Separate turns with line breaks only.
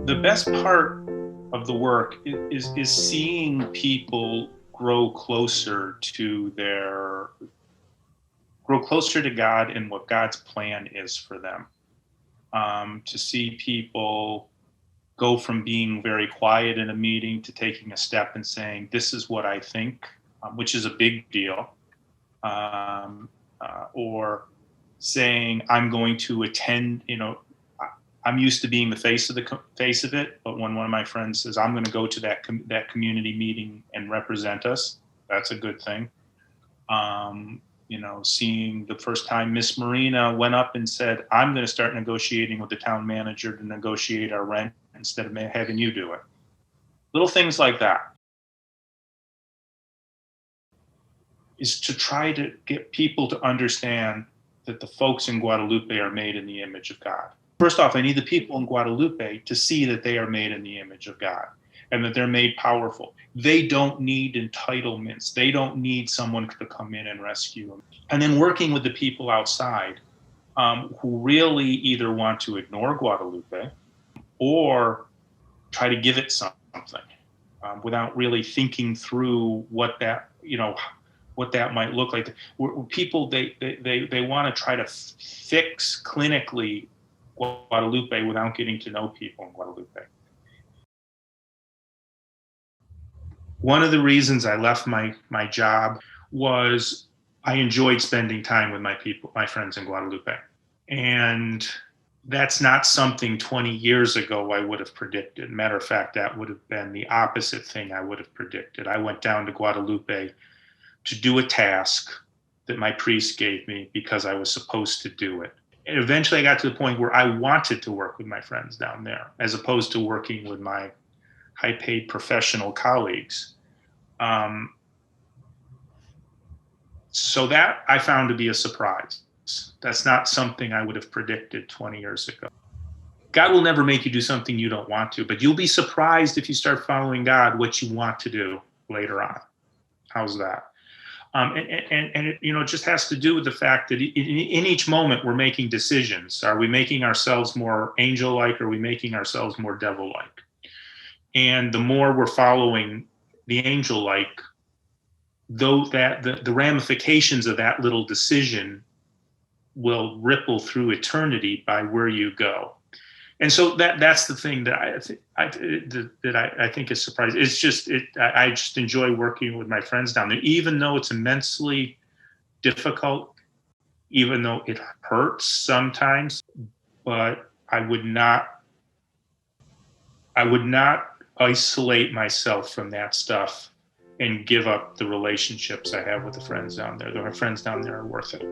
The best part of the work is seeing people grow closer to God and what God's plan is for them. To see people go from being very quiet in a meeting to taking a step and saying, "This is what I think," which is a big deal, or saying, "I'm going to attend." I'm used to being the face of it, but when one of my friends says, "I'm going to go to that community meeting and represent us," that's a good thing. Seeing the first time Miss Marina went up and said, "I'm going to start negotiating with the town manager to negotiate our rent instead of having you do it." Little things like that is to try to get people to understand that the folks in Guadalupe are made in the image of God. First off, I need the people in Guadalupe to see that they are made in the image of God and that they're made powerful. They don't need entitlements. They don't need someone to come in and rescue them. And then working with the people outside who really either want to ignore Guadalupe or try to give it something without really thinking through what that might look like. People, they want to try to fix clinically Guadalupe without getting to know people in Guadalupe. One of the reasons I left my job was I enjoyed spending time with my friends in Guadalupe. And that's not something 20 years ago I would have predicted. Matter of fact, that would have been the opposite thing I would have predicted. I went down to Guadalupe to do a task that my priest gave me because I was supposed to do it. And eventually I got to the point where I wanted to work with my friends down there as opposed to working with my high-paid professional colleagues. So that I found to be a surprise. That's not something I would have predicted 20 years ago. God will never make you do something you don't want to, but you'll be surprised if you start following God what you want to do later on. How's that? And it just has to do with the fact that in each moment we're making decisions. Are we making ourselves more angel-like, or are we making ourselves more devil-like? And the more we're following the angel-like, though that the ramifications of that little decision will ripple through eternity by where you go. And so that's the thing that I think is surprising. I just enjoy working with my friends down there, even though it's immensely difficult, even though it hurts sometimes. But I would not isolate myself from that stuff and give up the relationships I have with the friends down there. My friends down there are worth it.